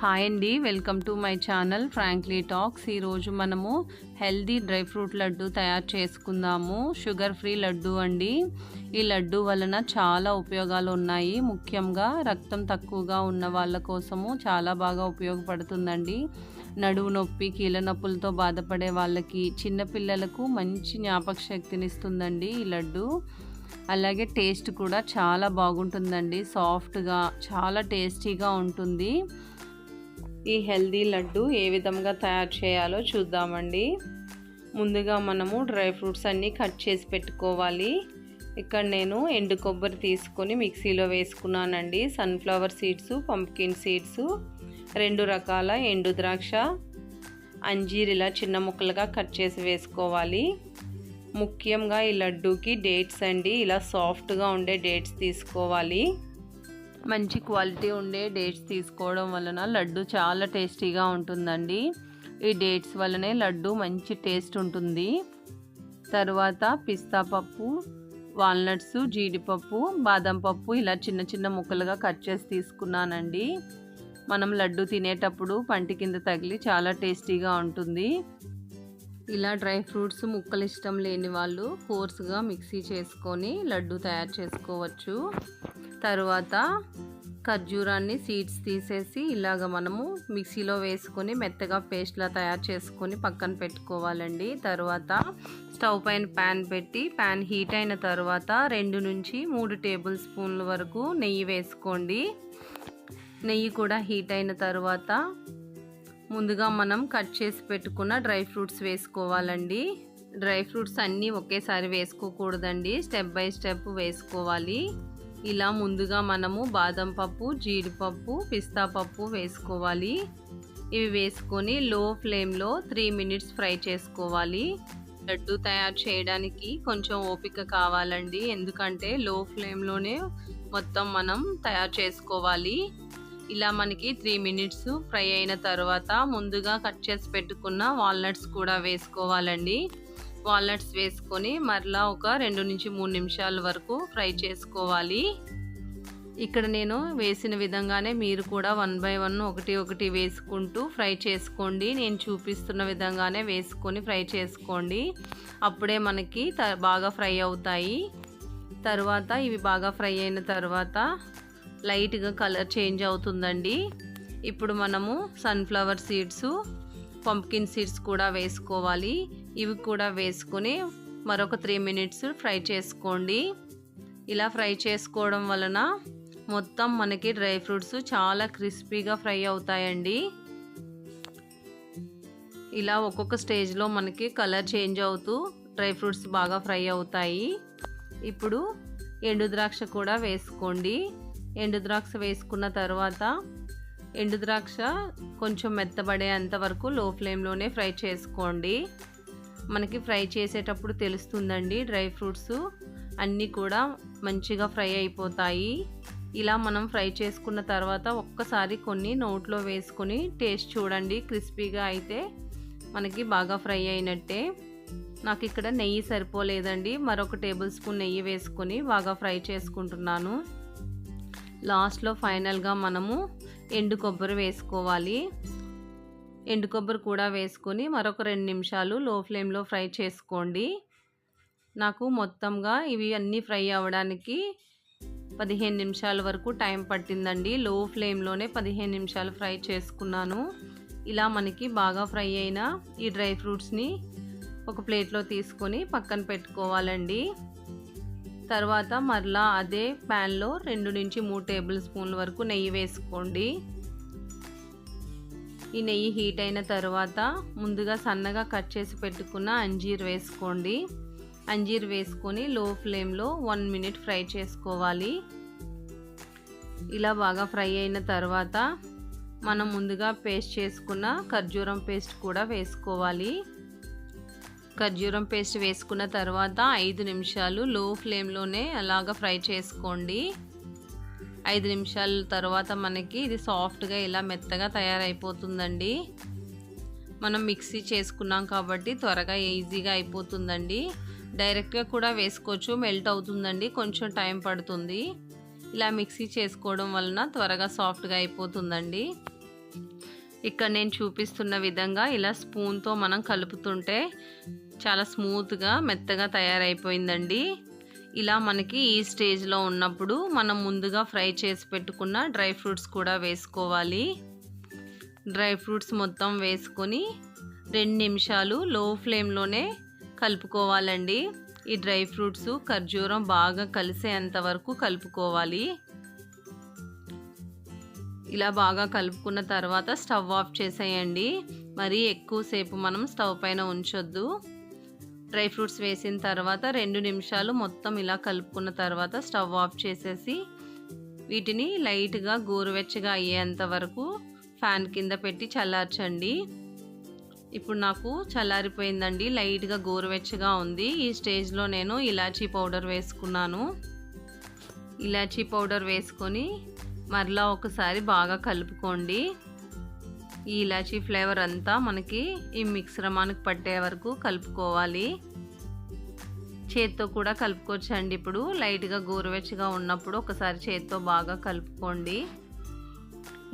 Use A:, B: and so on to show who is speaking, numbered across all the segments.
A: Hi అండి, welcome to my channel frankly talks. ఈరోజు మనము హెల్దీ డ్రై ఫ్రూట్ లడ్డు తయారు చేసుకుందాము. షుగర్ ఫ్రీ లడ్డు అండి. ఈ లడ్డు వలన చాలా ఉపయోగాలు ఉన్నాయి. ముఖ్యంగా రక్తం తక్కువగా ఉన్న వాళ్ళ కోసము చాలా బాగా ఉపయోగపడుతుందండి. నడుము నొప్పి, కీళ్ళ నొప్పులతో బాధపడే వాళ్ళకి, చిన్నపిల్లలకు మంచి జ్ఞాపక శక్తినిస్తుందండి ఈ లడ్డు. అలాగే టేస్ట్ కూడా చాలా బాగుంటుందండి. సాఫ్ట్గా, చాలా టేస్టీగా ఉంటుంది. ఈ హెల్దీ లడ్డు ఏ విధంగా తయారు చేయాలో చూద్దామండి. ముందుగా మనము డ్రై ఫ్రూట్స్ అన్నీ కట్ చేసి పెట్టుకోవాలి. ఇక్కడ నేను ఎండు కొబ్బరి తీసుకొని మిక్సీలో వేసుకున్నానండి. సన్ఫ్లవర్ సీడ్స్, పంప్కిన్ సీడ్స్, 2 రకాల ఎండు ద్రాక్ష, అంజీర్ ఇలా చిన్న ముక్కలుగా కట్ చేసి వేసుకోవాలి. ముఖ్యంగా ఈ లడ్డూకి డేట్స్ అండి. ఇలా సాఫ్ట్గా ఉండే డేట్స్ తీసుకోవాలి. మంచి క్వాలిటీ ఉండే డేట్స్ తీసుకోవడం వలన లడ్డు చాలా టేస్టీగా ఉంటుందండి. ఈ డేట్స్ వలనే లడ్డు మంచి టేస్ట్ ఉంటుంది. తర్వాత పిస్తా పప్పు, వాల్నట్స్, జీడిపప్పు, బాదం పప్పు ఇలా చిన్న చిన్న ముక్కలుగా కట్ చేసి తీసుకున్నానండి. మనం లడ్డు తినేటప్పుడు పంటి కింద తగిలి చాలా టేస్టీగా ఉంటుంది. ఇలా డ్రై ఫ్రూట్స్ ముక్కలు ఇష్టం లేని వాళ్ళు కోర్సుగా మిక్సీ చేసుకొని లడ్డు తయారు చేసుకోవచ్చు. తర్వాత ఖర్జూరాన్ని సీడ్స్ తీసేసి ఇలాగ మనము మిక్సీలో వేసుకొని మెత్తగా పేస్ట్లా తయారు చేసుకొని పక్కన పెట్టుకోవాలండి. తర్వాత స్టవ్ పైన ప్యాన్ పెట్టి ప్యాన్ హీట్ అయిన తర్వాత 2 నుంచి 3 టేబుల్ స్పూన్ల వరకు నెయ్యి వేసుకోండి. నెయ్యి కూడా హీట్ అయిన తర్వాత ముందుగా మనం కట్ చేసి పెట్టుకున్న డ్రై ఫ్రూట్స్ వేసుకోవాలండి. డ్రై ఫ్రూట్స్ అన్నీ ఒకేసారి వేసుకోకూడదండి, స్టెప్ బై స్టెప్ వేసుకోవాలి. ఇలా ముందుగా మనము బాదం పప్పు, జీడిపప్పు, పిస్తా పప్పు వేసుకోవాలి. ఇవి వేసుకొని లో ఫ్లేమ్లో 3 మినిట్స్ ఫ్రై చేసుకోవాలి. లడ్డు తయారు చేయడానికి కొంచెం ఓపిక కావాలండి, ఎందుకంటే లో ఫ్లేమ్లోనే మొత్తం మనం తయారు చేసుకోవాలి. ఇలా మనకి 3 మినిట్స్ ఫ్రై అయిన తర్వాత ముందుగా కట్ చేసి పెట్టుకున్న వాల్నట్స్ కూడా వేసుకోవాలండి. వాల్నట్స్ వేసుకొని మరలా ఒక 2 నుంచి 3 నిమిషాల వరకు ఫ్రై చేసుకోవాలి. ఇక్కడ నేను వేసిన విధంగానే మీరు కూడా 1 బై 1 ఒకటి వేసుకుంటూ ఫ్రై చేసుకోండి. నేను చూపిస్తున్న విధంగానే వేసుకొని ఫ్రై చేసుకోండి. అప్పుడే మనకి బాగా ఫ్రై అవుతాయి. తర్వాత ఇవి బాగా ఫ్రై అయిన తర్వాత లైట్గా కలర్ చేంజ్ అవుతుందండి. ఇప్పుడు మనము సన్ఫ్లవర్ సీడ్స్, పంప్కిన్ సీడ్స్ కూడా వేసుకోవాలి. ఇవి కూడా వేసుకొని మరొక 3 మినిట్స్ ఫ్రై చేసుకోండి. ఇలా ఫ్రై చేసుకోవడం వలన మొత్తం మనకి డ్రై ఫ్రూట్స్ చాలా క్రిస్పీగా ఫ్రై అవుతాయండి. ఇలా ఒక్కొక్క స్టేజ్లో మనకి కలర్ చేంజ్ అవుతూ డ్రై ఫ్రూట్స్ బాగా ఫ్రై అవుతాయి. ఇప్పుడు ఎండు ద్రాక్ష కూడా వేసుకోండి. ఎండు ద్రాక్ష వేసుకున్న తర్వాత ఎండు ద్రాక్ష కొంచెం మెత్తబడేంత వరకు లో ఫ్లేమ్లోనే ఫ్రై చేసుకోండి. మనకి ఫ్రై చేసేటప్పుడు తెలుస్తుందండి, డ్రై ఫ్రూట్స్ అన్నీ కూడా మంచిగా ఫ్రై అయిపోతాయి. ఇలా మనం ఫ్రై చేసుకున్న తర్వాత ఒక్కసారి కొన్ని నోట్లో వేసుకొని టేస్ట్ చూడండి. క్రిస్పీగా అయితే మనకి బాగా ఫ్రై అయినట్టే. నాకు ఇక్కడ నెయ్యి సరిపోలేదండి, మరొక టేబుల్ స్పూన్ నెయ్యి వేసుకొని బాగా ఫ్రై చేసుకుంటున్నాను. లాస్ట్లో ఫైనల్గా మనము ఎండు కొబ్బరి వేసుకోవాలి. ఎండు కొబ్బరి కూడా వేసుకొని మరొక 2 నిమిషాలు లో ఫ్లేమ్లో ఫ్రై చేసుకోండి. నాకు మొత్తంగా ఇవి అన్నీ ఫ్రై అవ్వడానికి 15 నిమిషాల వరకు టైం పట్టిందండి. లో ఫ్లేమ్లోనే 15 నిమిషాలు ఫ్రై చేసుకున్నాను. ఇలా మనకి బాగా ఫ్రై అయిన ఈ డ్రై ఫ్రూట్స్ని ఒక ప్లేట్లో తీసుకొని పక్కన పెట్టుకోవాలండి. తర్వాత మరలా అదే ప్యాన్లో 2 నుంచి 3 టేబుల్ స్పూన్ల వరకు నెయ్యి వేసుకోండి. ఈ నెయ్యి హీట్ అయిన తర్వాత ముందుగా సన్నగా కట్ చేసి పెట్టుకున్న అంజీర్ వేసుకోండి. అంజీర్ వేసుకొని లో ఫ్లేమ్లో 1 మినిట్ ఫ్రై చేసుకోవాలి. ఇలా బాగా ఫ్రై అయిన తర్వాత మనం ముందుగా పేస్ట్ చేసుకున్న ఖర్జూరం పేస్ట్ కూడా వేసుకోవాలి. ఖర్జూరం పేస్ట్ వేసుకున్న తర్వాత 5 నిమిషాలు లో ఫ్లేమ్లోనే అలాగా ఫ్రై చేసుకోండి. 5 నిమిషాల తర్వాత మనకి ఇది సాఫ్ట్గా ఇలా మెత్తగా తయారైపోతుందండి. మనం మిక్సీ చేసుకున్నాం కాబట్టి త్వరగా ఈజీగా అయిపోతుందండి. డైరెక్ట్గా కూడా వేసుకోవచ్చు, మెల్ట్ అవుతుందండి, కొంచెం టైం పడుతుంది. ఇలా మిక్సీ చేసుకోవడం వలన త్వరగా సాఫ్ట్గా అయిపోతుందండి. ఇక్కడ నేను చూపిస్తున్న విధంగా ఇలా స్పూన్తో మనం కలుపుతుంటే చాలా స్మూత్గా మెత్తగా తయారైపోయిందండి. ఇలా మనకి ఈ స్టేజ్లో ఉన్నప్పుడు మనం ముందుగా ఫ్రై చేసి పెట్టుకున్న డ్రై ఫ్రూట్స్ కూడా వేసుకోవాలి. డ్రై ఫ్రూట్స్ మొత్తం వేసుకొని 2 నిమిషాలు లో ఫ్లేమ్లోనే కలుపుకోవాలండి. ఈ డ్రై ఫ్రూట్స్ ఖర్జూరం బాగా కలిసేంత వరకు కలుపుకోవాలి. ఇలా బాగా కలుపుకున్న తర్వాత స్టవ్ ఆఫ్ చేసేయండి. మరీ ఎక్కువసేపు మనం స్టవ్ పైన ఉంచొద్దు. డ్రై ఫ్రూట్స్ వేసిన తర్వాత 2 నిమిషాలు మొత్తం ఇలా కలుపుకున్న తర్వాత స్టవ్ ఆఫ్ చేసేసి వీటిని లైట్గా గోరువెచ్చగా అయ్యేంత వరకు ఫ్యాన్ కింద పెట్టి చల్లార్చండి. ఇప్పుడు నాకు చల్లారిపోయిందండి, లైట్గా గోరువెచ్చగా ఉంది. ఈ స్టేజ్లో నేను ఇలాచీ పౌడర్ వేసుకున్నాను. ఇలాచీ పౌడర్ వేసుకొని మరలా ఒకసారి బాగా కలుపుకోండి. ఈ ఇలాచీ ఫ్లేవర్ అంతా మనకి ఈ మిశ్రమానికి పట్టే వరకు కలుపుకోవాలి. చేత్తో కూడా కలుపుకోవచ్చండి. ఇప్పుడు లైట్గా గోరువెచ్చగా ఉన్నప్పుడు ఒకసారి చేత్తో బాగా కలుపుకోండి.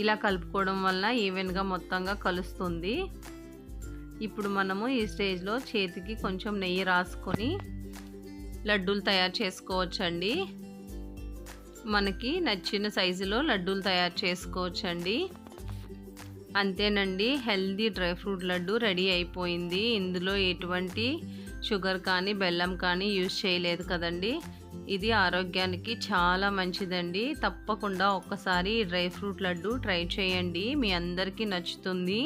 A: ఇలా కలుపుకోవడం వల్ల ఈవెన్గా మొత్తంగా కలుస్తుంది. ఇప్పుడు మనము ఈ స్టేజ్లో చేతికి కొంచెం నెయ్యి రాసుకొని లడ్డూలు తయారు చేసుకోవచ్చండి. మనకి నచ్చిన సైజులో లడ్డూలు తయారు చేసుకోవచ్చండి. అంతేనండి, healthy dry fruit laddu ready అయిపోయింది. ఇందులో ఎటువంటి షుగర్ కానీ బెల్లం కానీ యూజ్ చేయలేదు కదండి. ఇది ఆరోగ్యానికి చాలా మంచిదండి. తప్పకుండా ఒక్కసారి ఈ డ్రై ఫ్రూట్ లడ్డు ట్రై చేయండి, మీ అందరికీ నచ్చుతుంది.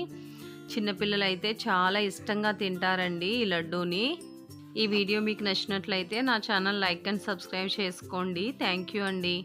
A: చిన్నపిల్లలు అయితే చాలా ఇష్టంగా తింటారండి ఈ లడ్డూని. ఈ వీడియో మీకు నచ్చినట్లయితే నా ఛానల్ లైక్ అండ్ సబ్స్క్రైబ్ చేసుకోండి. థ్యాంక్ యూ అండి.